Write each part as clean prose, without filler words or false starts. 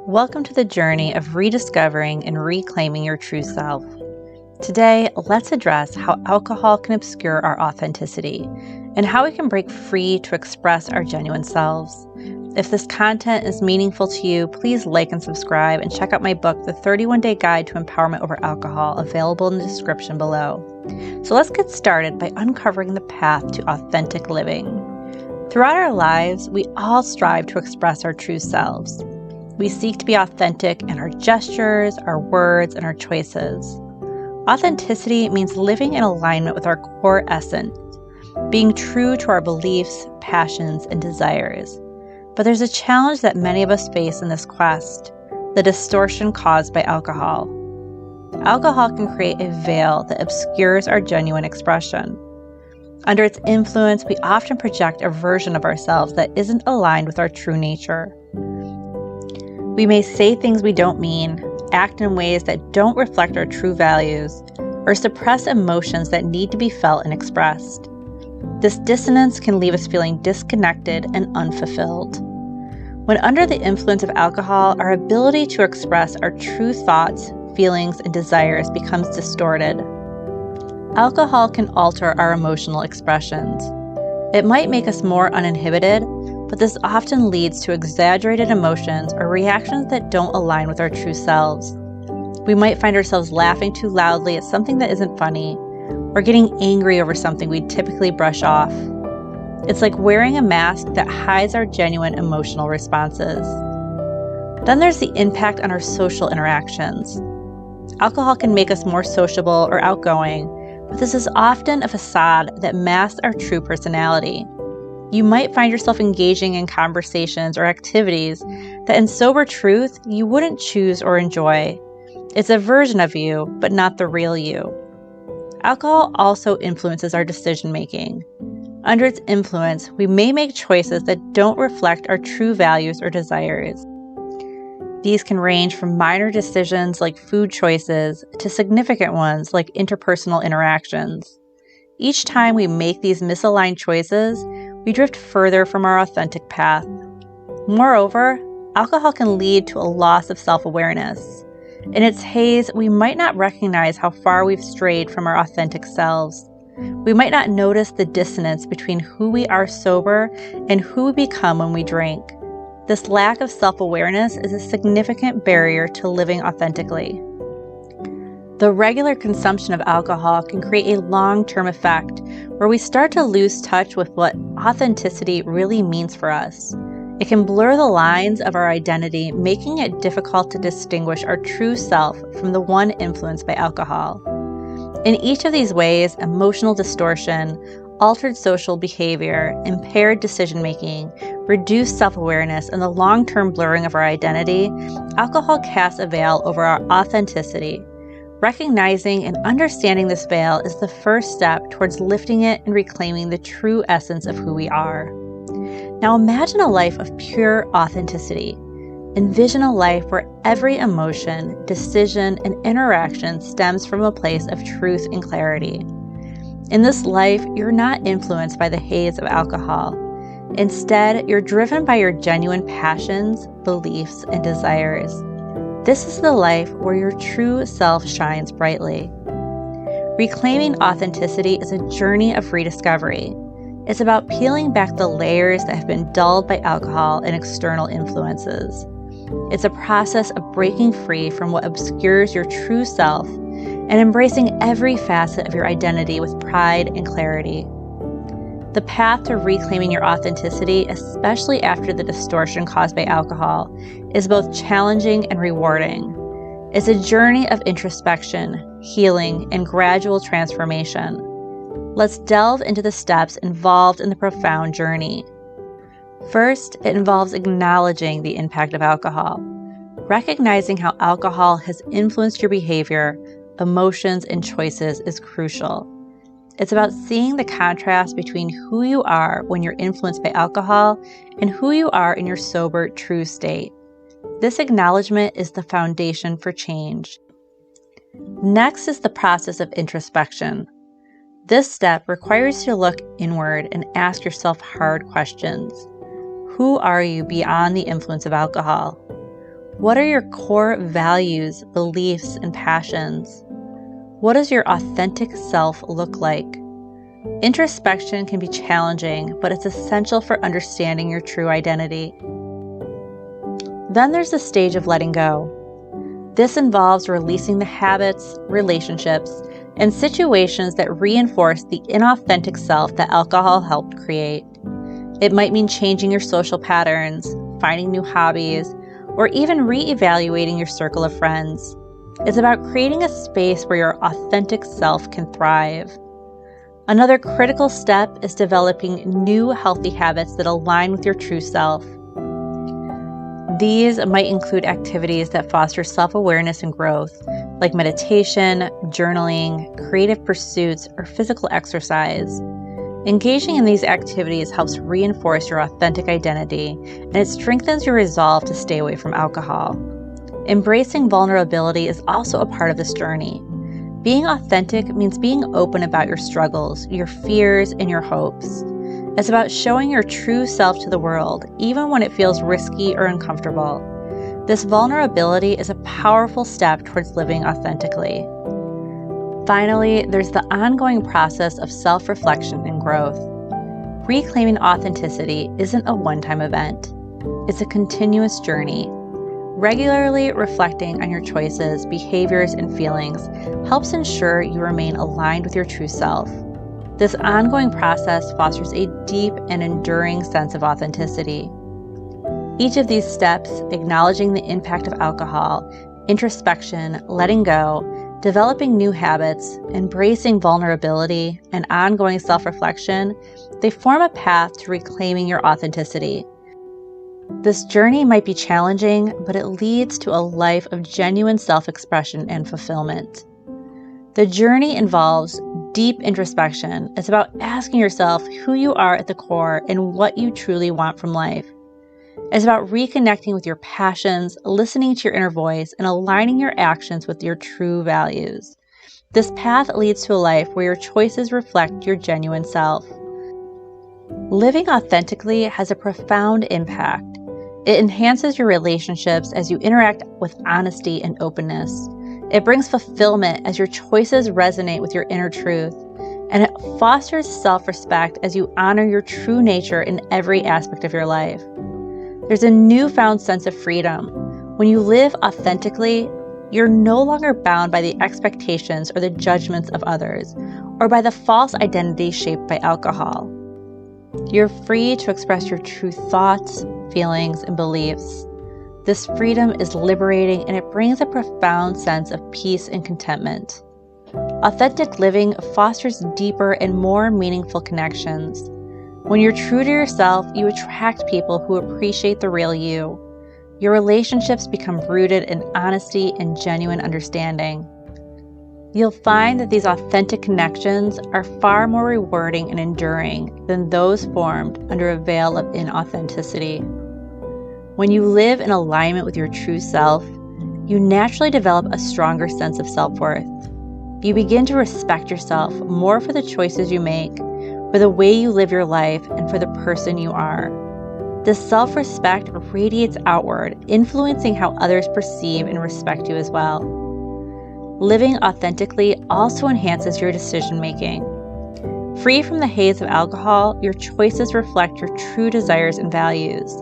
Welcome to the journey of rediscovering and reclaiming your true self. Today, let's address how alcohol can obscure our authenticity and how we can break free to express our genuine selves. If this content is meaningful to you, please like and subscribe and check out my book, The 31-Day Guide to Empowerment Over Alcohol, available in the description below. So let's get started by uncovering the path to authentic living. Throughout our lives, we all strive to express our true selves. We seek to be authentic in our gestures, our words, and our choices. Authenticity means living in alignment with our core essence, being true to our beliefs, passions, and desires. But there's a challenge that many of us face in this quest: the distortion caused by alcohol. Alcohol can create a veil that obscures our genuine expression. Under its influence, we often project a version of ourselves that isn't aligned with our true nature. We may say things we don't mean, act in ways that don't reflect our true values, or suppress emotions that need to be felt and expressed. This dissonance can leave us feeling disconnected and unfulfilled. When under the influence of alcohol, our ability to express our true thoughts, feelings, and desires becomes distorted. Alcohol can alter our emotional expressions. It might make us more uninhibited, but this often leads to exaggerated emotions or reactions that don't align with our true selves. We might find ourselves laughing too loudly at something that isn't funny, or getting angry over something we'd typically brush off. It's like wearing a mask that hides our genuine emotional responses. Then there's the impact on our social interactions. Alcohol can make us more sociable or outgoing, but this is often a facade that masks our true personality. You might find yourself engaging in conversations or activities that in sober truth you wouldn't choose or enjoy. It's a version of you, but not the real you. Alcohol also influences our decision-making. Under its influence, we may make choices that don't reflect our true values or desires. These can range from minor decisions like food choices to significant ones like interpersonal interactions. Each time we make these misaligned choices, we drift further from our authentic path. Moreover, alcohol can lead to a loss of self-awareness. In its haze, we might not recognize how far we've strayed from our authentic selves. We might not notice the dissonance between who we are sober and who we become when we drink. This lack of self-awareness is a significant barrier to living authentically. The regular consumption of alcohol can create a long-term effect where we start to lose touch with what authenticity really means for us. It can blur the lines of our identity, making it difficult to distinguish our true self from the one influenced by alcohol. In each of these ways, emotional distortion, altered social behavior, impaired decision-making, reduced self-awareness, and the long-term blurring of our identity, alcohol casts a veil over our authenticity. Recognizing and understanding this veil is the first step towards lifting it and reclaiming the true essence of who we are. Now imagine a life of pure authenticity. Envision a life where every emotion, decision, and interaction stems from a place of truth and clarity. In this life, you're not influenced by the haze of alcohol. Instead, you're driven by your genuine passions, beliefs, and desires. This is the life where your true self shines brightly. Reclaiming authenticity is a journey of rediscovery. It's about peeling back the layers that have been dulled by alcohol and external influences. It's a process of breaking free from what obscures your true self and embracing every facet of your identity with pride and clarity. The path to reclaiming your authenticity, especially after the distortion caused by alcohol, is both challenging and rewarding. It's a journey of introspection, healing, and gradual transformation. Let's delve into the steps involved in the profound journey. First, it involves acknowledging the impact of alcohol. Recognizing how alcohol has influenced your behavior, emotions, and choices is crucial. It's about seeing the contrast between who you are when you're influenced by alcohol and who you are in your sober, true state. This acknowledgement is the foundation for change. Next is the process of introspection. This step requires you to look inward and ask yourself hard questions. Who are you beyond the influence of alcohol? What are your core values, beliefs, and passions? What does your authentic self look like? Introspection can be challenging, but it's essential for understanding your true identity. Then there's the stage of letting go. This involves releasing the habits, relationships, and situations that reinforce the inauthentic self that alcohol helped create. It might mean changing your social patterns, finding new hobbies, or even reevaluating your circle of friends. It's about creating a space where your authentic self can thrive. Another critical step is developing new healthy habits that align with your true self. These might include activities that foster self-awareness and growth, like meditation, journaling, creative pursuits, or physical exercise. Engaging in these activities helps reinforce your authentic identity, and it strengthens your resolve to stay away from alcohol. Embracing vulnerability is also a part of this journey. Being authentic means being open about your struggles, your fears, and your hopes. It's about showing your true self to the world, even when it feels risky or uncomfortable. This vulnerability is a powerful step towards living authentically. Finally, there's the ongoing process of self-reflection and growth. Reclaiming authenticity isn't a one-time event. It's a continuous journey. Regularly reflecting on your choices, behaviors, and feelings helps ensure you remain aligned with your true self. This ongoing process fosters a deep and enduring sense of authenticity. Each of these steps, acknowledging the impact of alcohol, introspection, letting go, developing new habits, embracing vulnerability, and ongoing self-reflection, they form a path to reclaiming your authenticity. This journey might be challenging, but it leads to a life of genuine self-expression and fulfillment. The journey involves deep introspection. It's about asking yourself who you are at the core and what you truly want from life. It's about reconnecting with your passions, listening to your inner voice, and aligning your actions with your true values. This path leads to a life where your choices reflect your genuine self. Living authentically has a profound impact. It enhances your relationships as you interact with honesty and openness. It brings fulfillment as your choices resonate with your inner truth, and it fosters self-respect as you honor your true nature in every aspect of your life. There's a newfound sense of freedom. When you live authentically, you're no longer bound by the expectations or the judgments of others, or by the false identity shaped by alcohol. You're free to express your true thoughts, feelings, and beliefs. This freedom is liberating, and it brings a profound sense of peace and contentment. Authentic living fosters deeper and more meaningful connections. When you're true to yourself, you attract people who appreciate the real you. Your relationships become rooted in honesty and genuine understanding. You'll find that these authentic connections are far more rewarding and enduring than those formed under a veil of inauthenticity. When you live in alignment with your true self, you naturally develop a stronger sense of self-worth. You begin to respect yourself more for the choices you make, for the way you live your life, and for the person you are. This self-respect radiates outward, influencing how others perceive and respect you as well. Living authentically also enhances your decision-making. Free from the haze of alcohol, your choices reflect your true desires and values.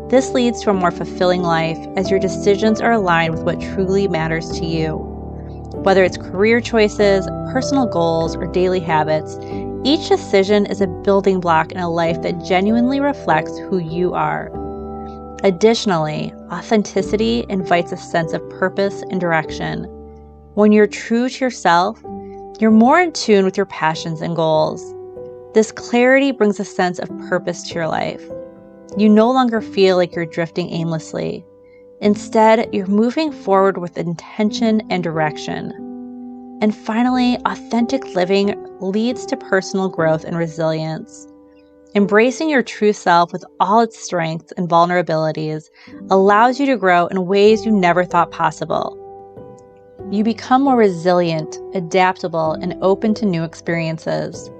This leads to a more fulfilling life as your decisions are aligned with what truly matters to you. Whether it's career choices, personal goals, or daily habits, each decision is a building block in a life that genuinely reflects who you are. Additionally, authenticity invites a sense of purpose and direction. When you're true to yourself, you're more in tune with your passions and goals. This clarity brings a sense of purpose to your life. You no longer feel like you're drifting aimlessly. Instead, you're moving forward with intention and direction. And finally, authentic living leads to personal growth and resilience. Embracing your true self with all its strengths and vulnerabilities allows you to grow in ways you never thought possible. You become more resilient, adaptable, and open to new experiences.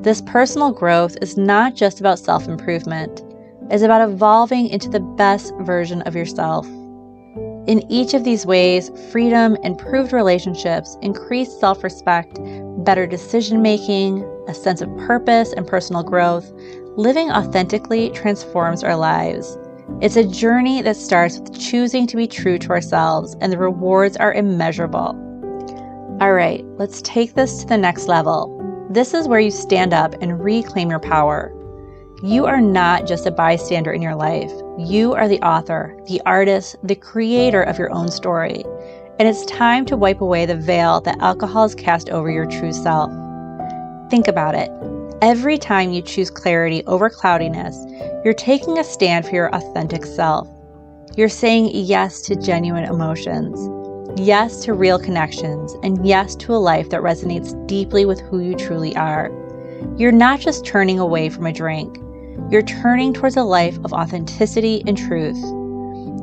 This personal growth is not just about self-improvement. It's about evolving into the best version of yourself. In each of these ways, freedom, improved relationships, increased self-respect, better decision-making, a sense of purpose and personal growth, living authentically transforms our lives. It's a journey that starts with choosing to be true to ourselves, and the rewards are immeasurable. All right, let's take this to the next level. This is where you stand up and reclaim your power. You are not just a bystander in your life. You are the author, the artist, the creator of your own story. And it's time to wipe away the veil that alcohol has cast over your true self. Think about it. Every time you choose clarity over cloudiness, you're taking a stand for your authentic self. You're saying yes to genuine emotions, yes to real connections, and yes to a life that resonates deeply with who you truly are. You're not just turning away from a drink. You're turning towards a life of authenticity and truth.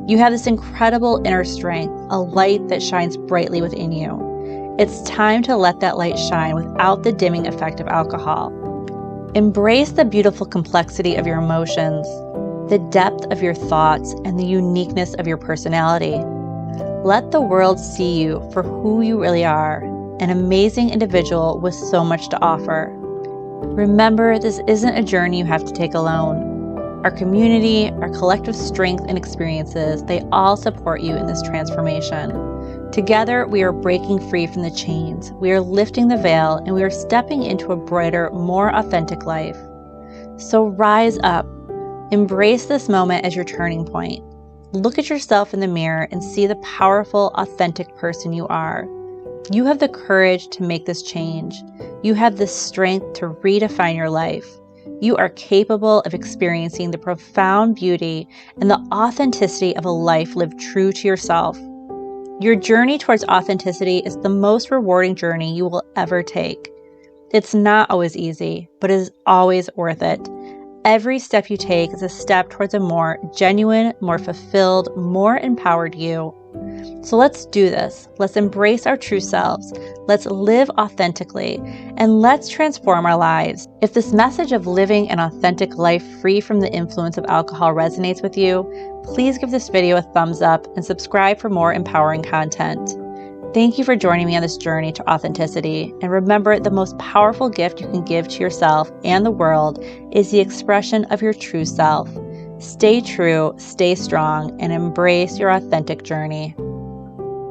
You have this incredible inner strength, a light that shines brightly within you. It's time to let that light shine without the dimming effect of alcohol. Embrace the beautiful complexity of your emotions, the depth of your thoughts, and the uniqueness of your personality. Let the world see you for who you really are, an amazing individual with so much to offer. Remember, this isn't a journey you have to take alone. Our community, our collective strength and experiences, they all support you in this transformation. Together, we are breaking free from the chains, we are lifting the veil, and we are stepping into a brighter, more authentic life. So rise up. Embrace this moment as your turning point. Look at yourself in the mirror and see the powerful, authentic person you are. You have the courage to make this change. You have the strength to redefine your life. You are capable of experiencing the profound beauty and the authenticity of a life lived true to yourself. Your journey towards authenticity is the most rewarding journey you will ever take. It's not always easy, but it is always worth it. Every step you take is a step towards a more genuine, more fulfilled, more empowered you. So let's do this. Let's embrace our true selves. Let's live authentically, and let's transform our lives. If this message of living an authentic life free from the influence of alcohol resonates with you, please give this video a thumbs up and subscribe for more empowering content. Thank you for joining me on this journey to authenticity. And remember, the most powerful gift you can give to yourself and the world is the expression of your true self. Stay true, stay strong, and embrace your authentic journey.